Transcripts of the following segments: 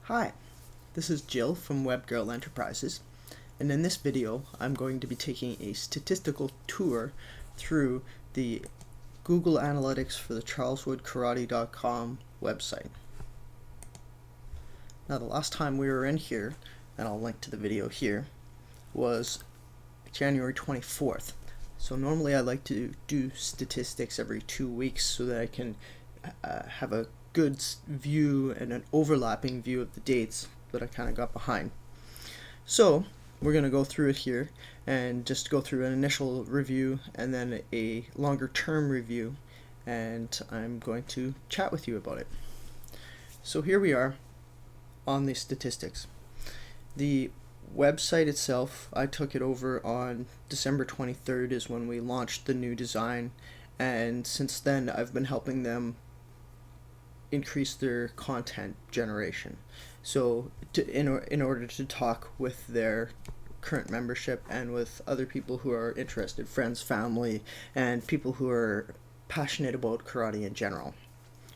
Hi, this is Jill from WebGirl Enterprises, and in this video I'm going to be taking a statistical tour through the Google Analytics for the Charleswood website. Now the last time we were in here, and I'll link to the video here, was January 24th. So normally I like to do statistics every 2 weeks so that I can have a good view and an overlapping view of the dates that I kind of got behind. So we're going to go through it here and just go through an initial review and then a longer term review, and I'm going to chat with you about it. So here we are on the statistics. The website itself, I took it over on December 23rd is when we launched the new design, and since then I've been helping them increase their content generation. So in order to talk with their current membership and with other people who are interested, friends, family, and people who are passionate about karate in general.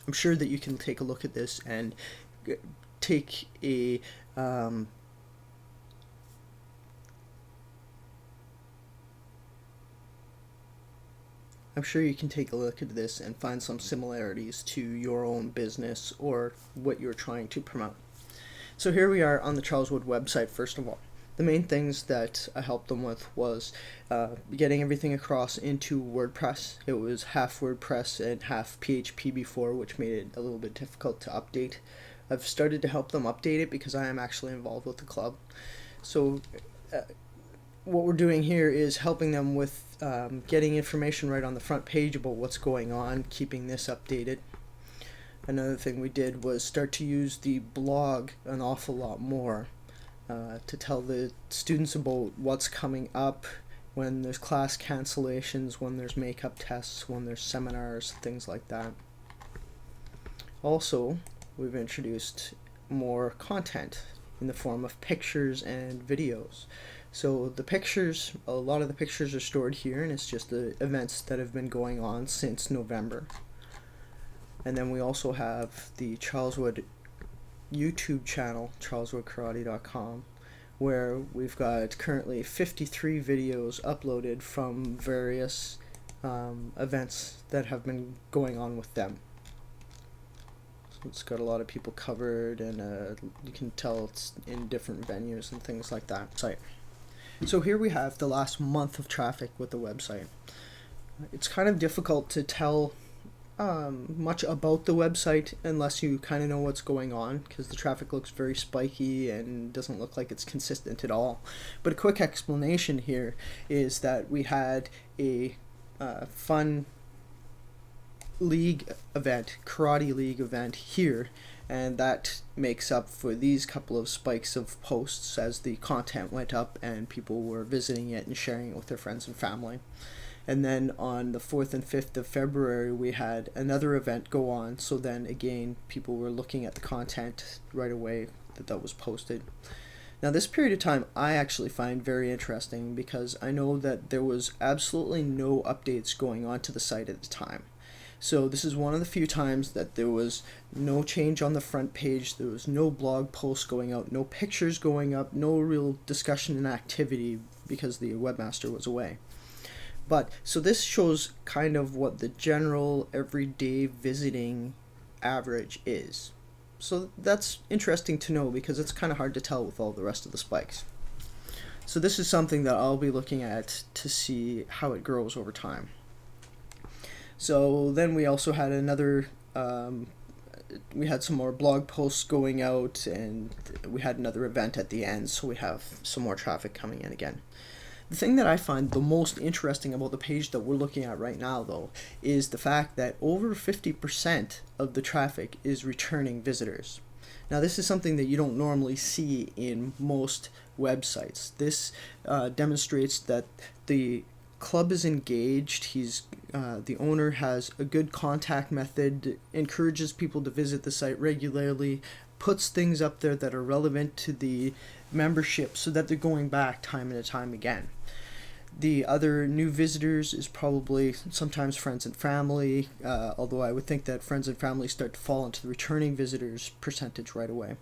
I'm sure that you can take a look at this and take a I'm sure you can take a look at this and find some similarities to your own business or what you're trying to promote. So here we are on the Charleswood website. First of all, the main things that I helped them with was getting everything across into WordPress. It was half WordPress and half PHP before, which made it a little bit difficult to update. I've started to help them update it because I am actually involved with the club. So what we're doing here is helping them with getting information right on the front page about what's going on, keeping this updated. Another thing we did was start to use the blog an awful lot more to tell the students about what's coming up, when there's class cancellations, when there's makeup tests, when there's seminars, things like that. Also, we've introduced more content in the form of pictures and videos. So the pictures, a lot of the pictures are stored here, and it's just the events that have been going on since November. And then we also have the Charleswood YouTube channel, charleswoodkarate.com, where we've got currently 53 videos uploaded from various events that have been going on with them. So it's got a lot of people covered, and you can tell it's in different venues and things like that. So here we have the last month of traffic with the website. It's kind of difficult to tell much about the website unless you kind of know what's going on, because the traffic looks very spiky and doesn't look like it's consistent at all. But a quick explanation here is that we had a fun league event, karate league event here, and that makes up for these couple of spikes of posts as the content went up and people were visiting it and sharing it with their friends and family. And then on the 4th and 5th of February we had another event go on, so then again people were looking at the content right away that was posted. Now this period of time I actually find very interesting because I know that there was absolutely no updates going on to the site at the time. So this is one of the few times that there was no change on the front page, there was no blog posts going out, no pictures going up, no real discussion and activity because the webmaster was away. But so this shows kind of what the general everyday visiting average is. So that's interesting to know because it's kind of hard to tell with all the rest of the spikes. So this is something that I'll be looking at to see how it grows over time. So then we also had another, we had some more blog posts going out, and we had another event at the end, so we have some more traffic coming in again. The thing that I find the most interesting about the page that we're looking at right now, though, is the fact that over 50% of the traffic is returning visitors. Now this is something that you don't normally see in most websites. This demonstrates that the club is engaged. The owner has a good contact method, encourages people to visit the site regularly, puts things up there that are relevant to the membership so that they're going back time and time again. The other new visitors is probably sometimes friends and family, although I would think that friends and family start to fall into the returning visitors percentage right away.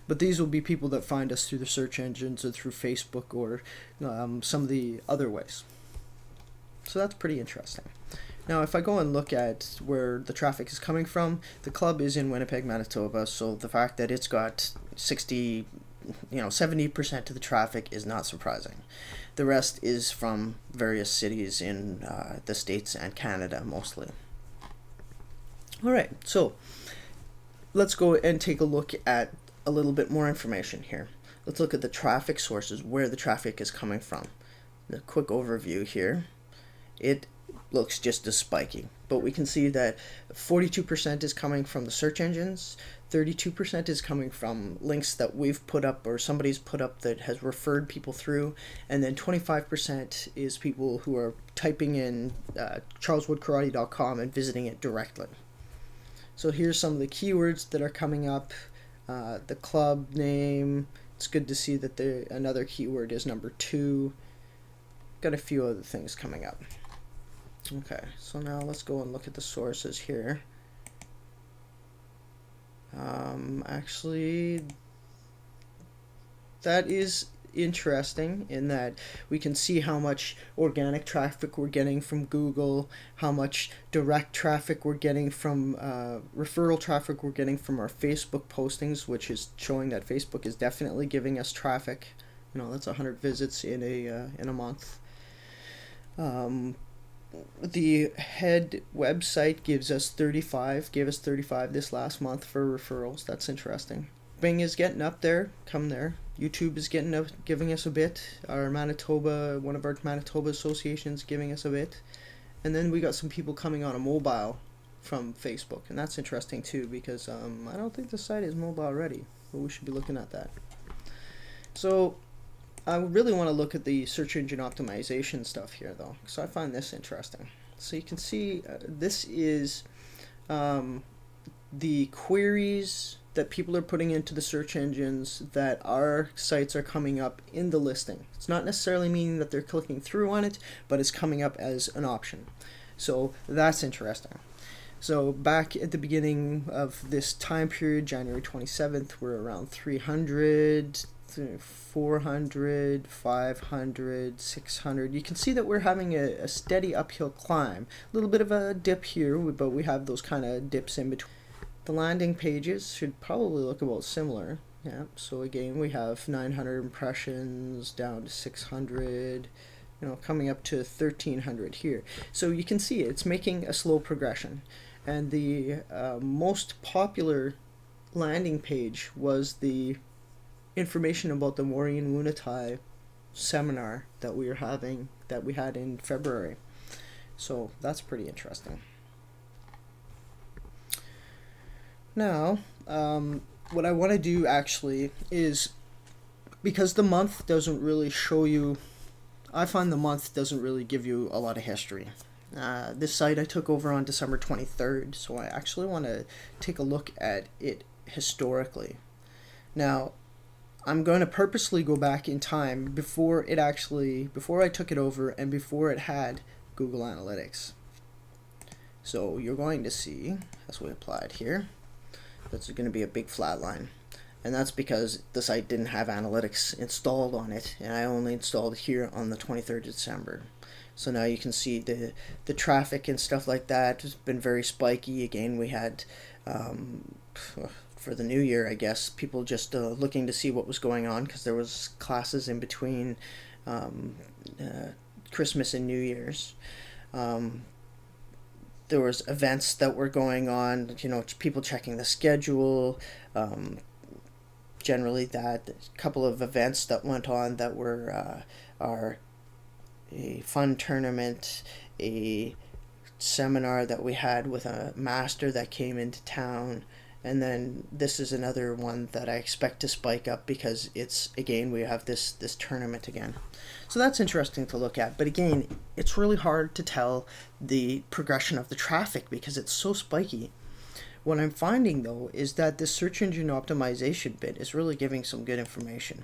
But these will be people that find us through the search engines or through Facebook or some of the other ways. So that's pretty interesting. Now, if I go and look at where the traffic is coming from, the club is in Winnipeg, Manitoba, so the fact that it's got 70% of the traffic is not surprising. The rest is from various cities in the States and Canada, mostly. All right, so let's go and take a look at a little bit more information here. Let's look at the traffic sources, where the traffic is coming from. A quick overview here. It looks just as spiky, but we can see that 42% is coming from the search engines, 32% is coming from links that we've put up or somebody's put up that has referred people through, and then 25% is people who are typing in charleswoodkarate.com and visiting it directly. So here's some of the keywords that are coming up. The club name, it's good to see that another keyword is number 2. Got a few other things coming up. Okay, so now let's go and look at the sources here. Actually, that is interesting in that we can see how much organic traffic we're getting from Google, how much direct traffic we're getting from referral traffic we're getting from our Facebook postings, which is showing that Facebook is definitely giving us traffic. That's 100 visits in a month. The head website gave us 35 this last month for referrals. That's interesting. Bing is getting up there. Come there. YouTube is giving us a bit. One of our Manitoba associations giving us a bit. And then we got some people coming on a mobile from Facebook. And that's interesting too, because I don't think the site is mobile ready. But we should be looking at that. So I really want to look at the search engine optimization stuff here, though, because I find this interesting. So you can see this is the queries that people are putting into the search engines that our sites are coming up in the listing. It's not necessarily meaning that they're clicking through on it, but it's coming up as an option. So that's interesting. So back at the beginning of this time period, January 27th, we're around 300, 400, 500, 600. You can see that we're having a steady uphill climb. A little bit of a dip here, but we have those kind of dips in between. The landing pages should probably look about similar. Yeah, so again, we have 900 impressions down to 600, coming up to 1300 here. So you can see it's making a slow progression. And the most popular landing page was the information about the Maureen Wunatai seminar that we had in February. So that's pretty interesting. Now, what I want to do actually is, because the month doesn't really show you, I find the month doesn't really give you a lot of history. This site I took over on December 23rd, so I actually want to take a look at it historically. Now, I'm going to purposely go back in time before I took it over and before it had Google Analytics. So you're going to see, as we applied here, that's going to be a big flat line. And that's because the site didn't have analytics installed on it, and I only installed it here on the 23rd of December. So now you can see the traffic and stuff like that has been very spiky. Again, we had, for the new year, I guess, people just looking to see what was going on, because there was classes in between Christmas and New Year's. There was events that were going on, people checking the schedule. Generally, that a couple of events that went on that were a fun tournament, a seminar that we had with a master that came into town, and then this is another one that I expect to spike up because we have this tournament again. So that's interesting to look at, but again, it's really hard to tell the progression of the traffic because it's so spiky. What I'm finding, though, is that the search engine optimization bit is really giving some good information.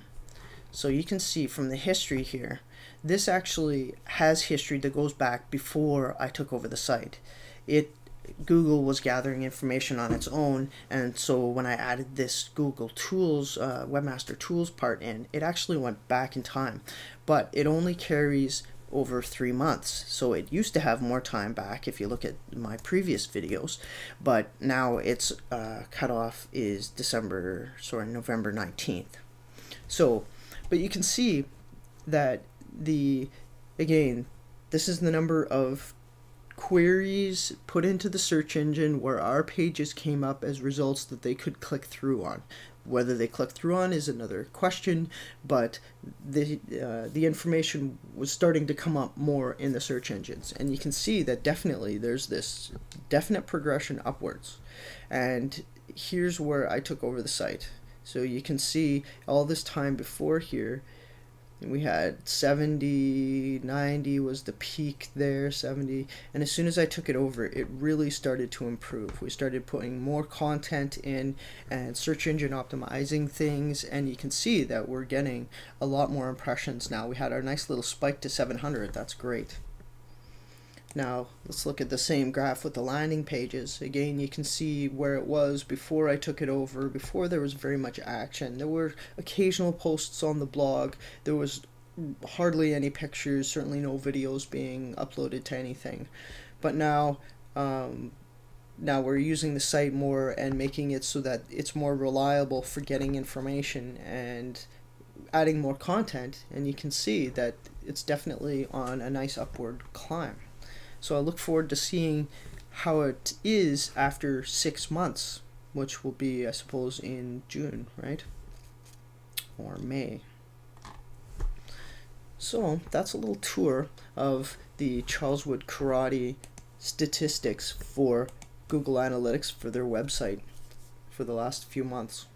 So you can see from the history here, this actually has history that goes back before I took over the site. Google was gathering information on its own, and so when I added this Google Tools, Webmaster Tools part in, it actually went back in time, but it only carries over 3 months. So it used to have more time back if you look at my previous videos, but now its cutoff is November 19th. So, but you can see that again, this is the number of queries put into the search engine where our pages came up as results that they could click through on. Whether they click through on is another question, but the information was starting to come up more in the search engines, and you can see that definitely there's this definite progression upwards. And here's where I took over the site. So you can see all this time before here, we had 70, 90 was the peak there, 70, and as soon as I took it over, it really started to improve. We started putting more content in and search engine optimizing things, and you can see that we're getting a lot more impressions now. We had our nice little spike to 700. That's great. Now let's look at the same graph with the landing pages. Again, you can see where it was before I took it over, before there was very much action. There were occasional posts on the blog. There was hardly any pictures, certainly no videos being uploaded to anything. But now we're using the site more and making it so that it's more reliable for getting information and adding more content, and you can see that it's definitely on a nice upward climb. So I look forward to seeing how it is after 6 months, which will be, I suppose, in June, right? Or May. So that's a little tour of the Charleswood Karate statistics for Google Analytics for their website for the last few months.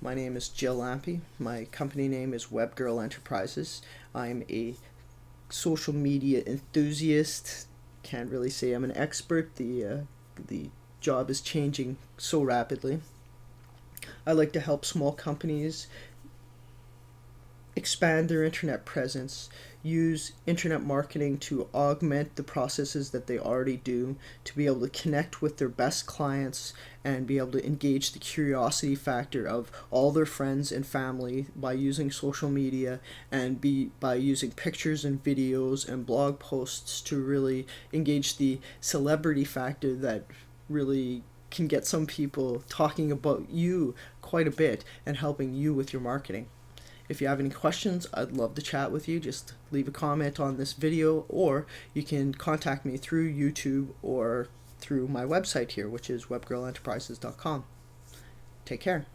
My name is Jill Lampy. My company name is WebGirl Enterprises. I'm a social media enthusiast. Can't really say I'm an expert. The job is changing so rapidly. I like to help small companies expand their internet presence, use internet marketing to augment the processes that they already do, to be able to connect with their best clients and be able to engage the curiosity factor of all their friends and family by using social media and by using pictures and videos and blog posts to really engage the celebrity factor that really can get some people talking about you quite a bit and helping you with your marketing. If you have any questions, I'd love to chat with you. Just leave a comment on this video, or you can contact me through YouTube or through my website here, which is webgirlenterprises.com. Take care.